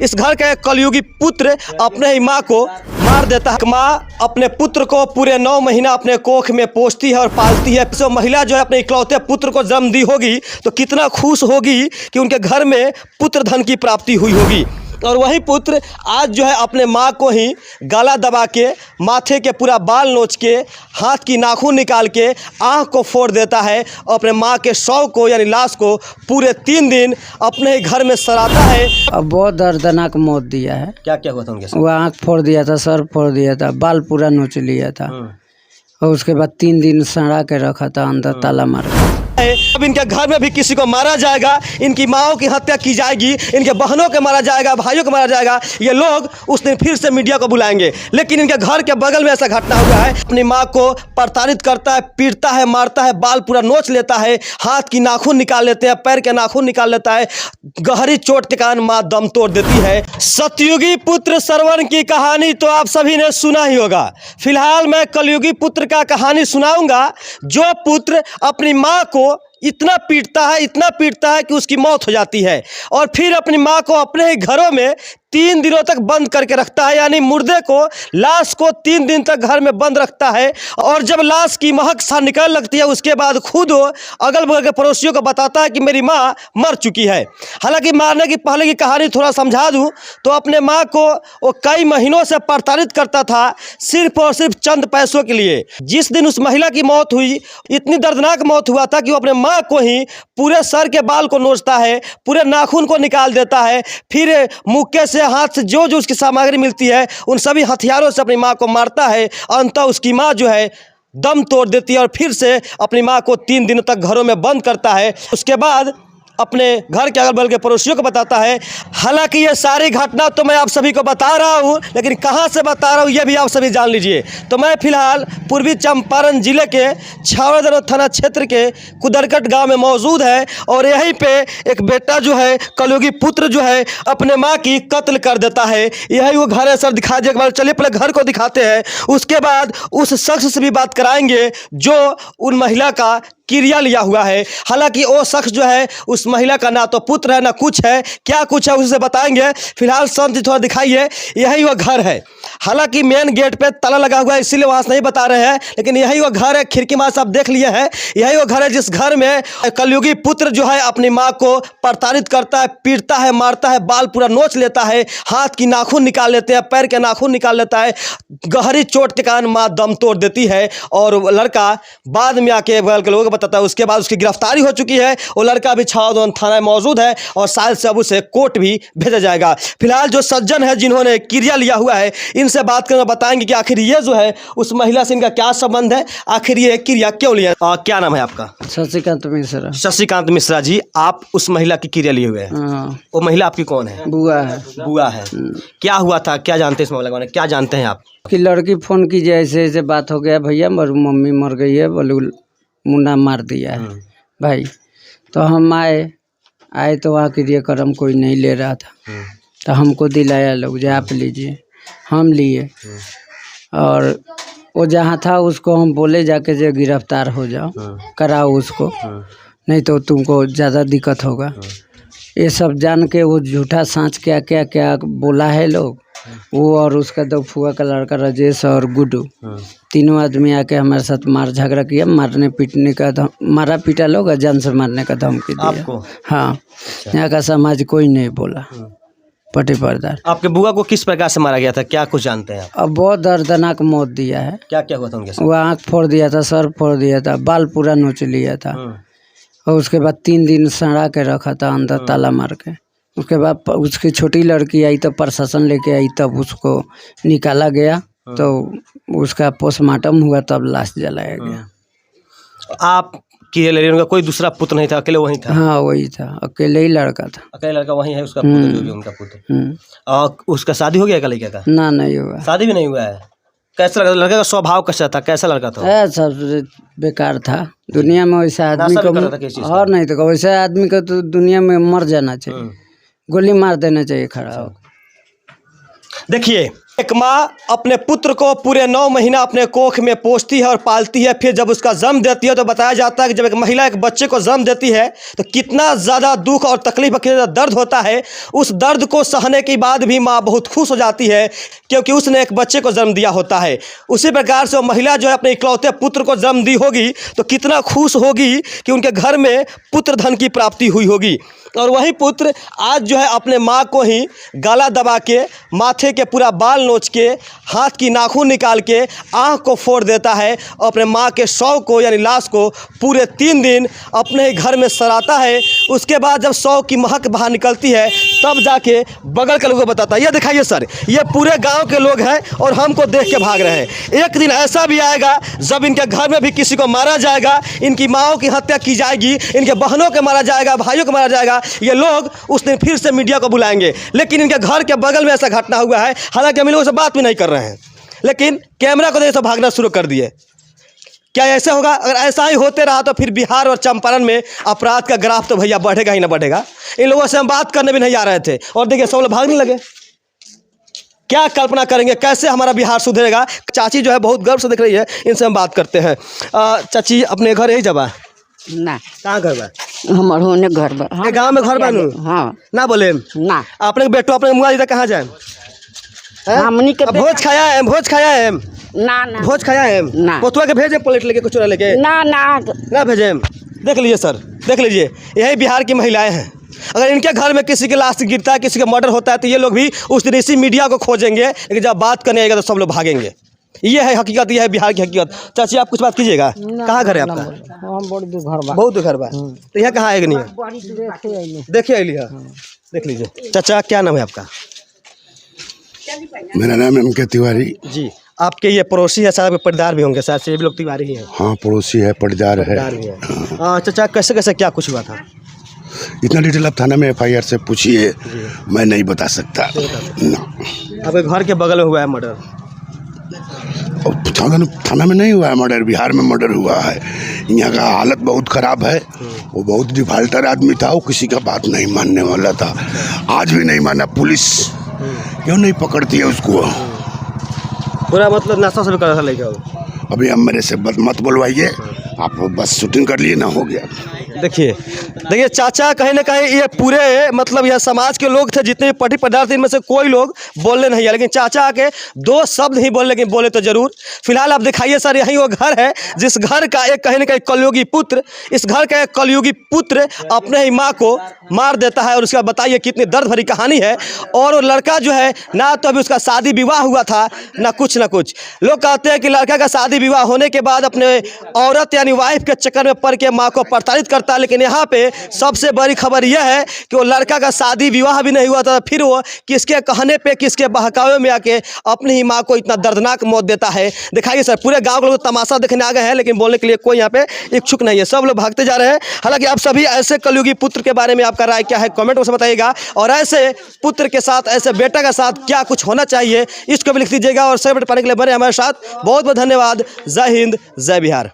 इस घर का एक कलयुगी पुत्र अपने ही माँ को मार देता है। माँ अपने पुत्र को पूरे 9 महीना अपने कोख में पोसती है और पालती है। तो महिला जो है अपने इकलौते पुत्र को जन्म दी होगी तो कितना खुश होगी कि उनके घर में पुत्र धन की प्राप्ति हुई होगी। और वही पुत्र आज जो है अपने माँ को ही गला दबा के, माथे के पूरा बाल नोच के, हाथ की नाखून निकाल के आँख को फोड़ देता है और अपने माँ के शव को यानी लाश को पूरे 3 दिन अपने ही घर में सड़ाता है। अब बहुत दर्दनाक मौत दिया है। क्या क्या हुआ था उनके साथ? वो आँख फोड़ दिया था, सर फोड़ दिया था, बाल पूरा नोच लिया था और उसके बाद 3 दिन सड़ा के रखा था अंदर ताला मार के। अब इनके घर में भी किसी को मारा जाएगा, इनकी माओं की हत्या की जाएगी, इनके बहनों के मारा जाएगा, भाइयों को मारा जाएगा। ये लोग उस दिन फिर से मीडिया को बुलाएंगे। लेकिन इनके घर के बगल में ऐसा घटना हुआ है, अपनी माँ को प्रताड़ित करता है, पीटता है, मारता है, बाल पूरा नोच लेता है, हाथ की नाखून निकाल लेते हैं, पैर के नाखून निकाल लेता है। गहरी चोट के कारण माँ दम तोड़ देती है। सतयुगी पुत्र श्रवण की कहानी तो आप सभी ने सुना ही होगा। फिलहाल मैं कलयुगी पुत्र का कहानी सुनाऊंगा, जो पुत्र अपनी माँ को इतना पीटता है कि उसकी मौत हो जाती है और फिर अपनी माँ को अपने ही घरों में 3 दिनों तक बंद करके रखता है। यानी मुर्दे को, लाश को 3 दिन तक घर में बंद रखता है और जब लाश की महक सा निकलने लगती है उसके बाद खुद अगल बगल के पड़ोसियों को बताता है कि मेरी माँ मर चुकी है। हालांकि मारने की पहले की कहानी थोड़ा समझा दूं तो अपने माँ को वो कई महीनों से प्रताड़ित करता था सिर्फ और सिर्फ चंद पैसों के लिए। जिस दिन उस महिला की मौत हुई, इतनी दर्दनाक मौत हुआ था कि वो अपने माँ को ही पूरे सर के बाल को नोचता है, पूरे नाखून को निकाल देता है, फिर मुक्के से, हाथ से जो जो उसकी सामग्री मिलती है उन सभी हथियारों से अपनी माँ को मारता है। अंततः उसकी माँ जो है दम तोड़ देती है और फिर से अपनी माँ को 3 दिन तक घरों में बंद करता है। उसके बाद अपने घर के अगल बगल के पड़ोसियों को बताता है। हालांकि ये सारी घटना तो मैं आप सभी को बता रहा हूँ, लेकिन कहाँ से बता रहा हूँ ये भी आप सभी जान लीजिए। तो मैं फिलहाल पूर्वी चंपारण जिले के छावड़ा थाना क्षेत्र के कुदरकट गांव में मौजूद है और यहीं पे एक बेटा जो है, कलयुगी पुत्र जो है, अपने माँ की कत्ल कर देता है। यही वो घर है सर, दिखा दिए एक बार। चलिए पहले घर को दिखाते हैं, उसके बाद उस शख्स से भी बात कराएंगे जो उन महिला का क्रिया लिया हुआ है। हालांकि वो शख्स जो है उस महिला का ना तो पुत्र है ना कुछ है, क्या कुछ है उससे बताएंगे। फिलहाल शांति थोड़ा दिखाइए। यही वो घर है। हालांकि मेन गेट पे ताला लगा हुआ है इसीलिए वहाँ से नहीं बता रहे हैं, लेकिन यही वो घर है। खिड़की माँ से आप देख लिए हैं, यही वो घर है जिस घर में कलयुगी पुत्र जो है अपनी माँ को प्रताड़ित करता है, पीटता है, मारता है, बाल पूरा नोच लेता है, हाथ की नाखून निकाल लेते हैं, पैर के नाखून निकाल लेता है। गहरी चोट के कारण माँ दम तोड़ देती है और लड़का बाद में आके बगल के लोगों को बताता है। उसके बाद उसकी गिरफ्तारी हो चुकी है। वो लड़का भी छावड़ा थाना में मौजूद है और शायद से अब उसे कोर्ट भी भेजा जाएगा। फिलहाल जो सज्जन है जिन्होंने क्रिया लिया हुआ है, इनसे बात करना बताएंगे कि आखिर ये जो है उस महिला से इनका क्या संबंध है, आखिर ये क्रिया क्यों लिया। क्या नाम है आपका? शशिकांत मिश्रा। शशिकांत मिश्रा जी, आप उस महिला की क्रिया लिए हुए हैं। वो महिला आपकी कौन है? बुआ है। बुआ है। क्या हुआ था, क्या जानते हैं इस मामले में, क्या जानते हैं आप? कि लड़की फोन की ऐसे ऐसे बात हो गया, भैया मम्मी मर गई है, बोले मुन्ना मार दिया है भाई। तो हम आए तो वहाँ क्रियाक्रम कोई नहीं ले रहा था, तो हमको दिलाया लोग जे आप लीजिए। हम लिए और वो जहाँ था उसको हम बोले जाके जो गिरफ्तार हो जाओ, कराओ उसको, नहीं तो तुमको ज़्यादा दिक्कत होगा। ये सब जान के वो झूठा सांच क्या क्या क्या बोला है लोग। वो और उसका 2 फुआ का लड़का राजेश और गुड्डू, तीनों आदमी आके हमारे साथ मार झगड़ा किया, मारने पीटने का मारा पीटा लोग, जान से मारने का धमकी दिया आपको? हाँ। अच्छा। यहाँ का समाज कोई नहीं बोला, पटे पर्दार। आपके बुआ को किस प्रकार से मारा गया था, क्या कुछ जानते हैं आप? अब बहुत दर्दनाक मौत दिया है। क्या क्या हुआ था उनके साथ? वो आँख फोड़ दिया था, सर फोड़ दिया था, बाल पूरा नोच लिया था और उसके बाद 3 दिन सड़ा के रखा था अंदर ताला मार के। उसके बाद उसकी छोटी लड़की आई तो प्रशासन लेके आई, तब उसको निकाला गया, तो उसका पोस्टमार्टम हुआ, तब लाश जलाया गया। आप कि उनका कोई दूसरा पुत्र नहीं था, अकेले वही था? हाँ वही था, अकेले ही लड़का था। अकेले लड़का वही है उसका पुत्र, जो भी उनका पुत्र। और उसका शादी हो गया क्या लड़के का? ना नहीं हुआ, शादी भी नहीं हुआ है। कैसा लड़का? लड़के का स्वभाव कैसा था, कैसा लड़का था? सब बेकार था। दुनिया में वैसा आदमी को, और नहीं तो वैसे आदमी को तो दुनिया में मर जाना चाहिए, गोली मार देना चाहिए खड़ा हो। देखिए एक माँ अपने पुत्र को पूरे 9 महीना अपने कोख में पोसती है और पालती है। फिर जब उसका जन्म देती है तो बताया जाता है कि जब एक महिला एक बच्चे को जन्म देती है तो कितना ज़्यादा दुख और तकलीफ, कितना ज़्यादा दर्द होता है। उस दर्द को सहने के बाद भी माँ बहुत खुश हो जाती है क्योंकि उसने एक बच्चे को जन्म दिया होता है। उसी प्रकार से वो महिला जो है अपने इकलौते पुत्र को जन्म दी होगी तो कितना खुश होगी कि उनके घर में पुत्र धन की प्राप्ति हुई होगी। और वही पुत्र आज जो है अपने माँ को ही गला दबा के, माथे के पूरा बाल नोच के, हाथ की नाखून निकाल के, आँख को फोड़ देता है और अपने माँ के शव को यानी लाश को पूरे 3 दिन अपने ही घर में सड़ाता है। उसके बाद जब शव की महक बाहर निकलती है तब जाके बगल के लोगों को बताता है। ये दिखाइए सर, ये पूरे गाँव के लोग हैं और हमको देख के भाग रहे हैं। एक दिन ऐसा भी आएगा जब इनके घर में भी किसी को मारा जाएगा, इनकी माँओं की हत्या की जाएगी, इनके बहनों को मारा जाएगा, भाइयों को मारा जाएगा। ये लोग उस दिन फिर से मीडिया को बुलाएंगे। लेकिन इनके घर के बगल में ऐसा घटना हुआ है, हालांकि हम लोगों से बात भी नहीं कर रहे हैं, लेकिन कैमरा को देख सब भागना शुरू कर दिए। क्या ऐसे होगा? अगर ऐसा ही होते रहा तो फिर बिहार और चंपारण में अपराध का ग्राफ तो भैया बढ़ेगा ही ना बढ़ेगा। इन लोगों से हम बात करने भी नहीं आ रहे थे और देखिए सब लोग भागने लगे। क्या कल्पना करेंगे कैसे हमारा बिहार सुधरेगा? चाची जो है बहुत गर्व से दिख रही है, इनसे हम बात करते हैं। चाची अपने घर यही जब ना कहाँ घर बा? हमार होने घर बा। ये गांव में घर बानू? हाँ ना बोले ना अपने के बेटो अपने मुआ कहाँ जाए? हमनी के भोज खाया है, भोज खाया है, ना ना भोज खाया है ना। पोतुआ के भेजे प्लेट लेके कुछ लेके ना ना ना भेजे। देख लीजिए सर, देख लीजिए, यही बिहार की महिलाएं हैं। अगर इनके घर में किसी के लाश गिरता है, किसी का मर्डर होता है तो ये लोग भी उस दिन इसी मीडिया को खोजेंगे, लेकिन जब बात करने आएगा तो सब लोग भागेंगे। ये है हकीकत, ये है बिहार की हकीकत। चाची आप कुछ बात कीजिएगा, कहाँ घर है आपका? बहुत घर बा। तो यहाँ कहाँ आएगा? नहीं देखिए अली, देख लीजिए। चाचा क्या नाम है आपका? मेरा नाम है MK तिवारी जी। आपके ये पड़ोसी है, शायद पटदार भी होंगे, शायद से भी लोग तिवारी ही हैं। हाँ, पड़ोसी है, पटदार है। चाचा कैसे कैसे क्या कुछ हुआ था? इतना डिटेल आप थाना में FIR से पूछिए, मैं नहीं बता सकता। आपके घर के बगल में हुआ है मर्डर? थाना में नहीं हुआ है मर्डर, बिहार में मर्डर हुआ है। यहाँ का हालत बहुत ख़राब है। वो बहुत डिफाल्टर आदमी था, वो किसी का बात नहीं मानने वाला था, आज भी नहीं माना। पुलिस क्यों नहीं पकड़ती है उसको? पूरा मतलब नशा से कर लेगा। अभी हम मेरे से मत बुलवाइए, आप बस शूटिंग कर लिए ना, हो गया। देखिए देखिए चाचा कहीं ना कहीं ये पूरे मतलब यह समाज के लोग थे जितने भी पटी पदार्थ, इनमें से कोई लोग बोलने नहीं है, लेकिन चाचा आके 2 शब्द ही बोले, लेकिन बोले तो जरूर। फिलहाल आप दिखाइए सर, यही वो घर है जिस घर का एक कहीं ना कहीं कलयुगी पुत्र, इस घर का एक कलयुगी पुत्र अपने ही माँ को मार देता है। और उसके बाद बताइए कितनी दर्द भरी कहानी है। और वो लड़का जो है ना तो अभी उसका शादी विवाह हुआ था ना कुछ। लोग कहते हैं कि लड़का का शादी विवाह होने के बाद अपने औरत यानी वाइफ के चक्कर में पड़ के माँ को प्रताड़ित करता है। लेकिन यहाँ पे सबसे बड़ी खबर यह है कि वो लड़का का शादी विवाह भी नहीं हुआ था, फिर वो किसके कहने पे, किसके बहकावे में आके अपनी ही माँ को इतना दर्दनाक मौत देता है। दिखाइए सर, पूरे गांव के लोग तमाशा देखने आ गए हैं, लेकिन बोलने के लिए कोई यहाँ पे इच्छुक नहीं है, सब लोग भागते जा रहे हैं। हालांकि आप सभी ऐसे कलयुगी पुत्र के बारे में आपका राय क्या है कमेंट में बताइएगा, और ऐसे पुत्र के साथ, ऐसे बेटा के साथ क्या कुछ होना चाहिए इसको भी लिख दीजिएगा। और सभी पाने के लिए बने हमारे साथ। बहुत बहुत धन्यवाद। जय हिंद, जय बिहार।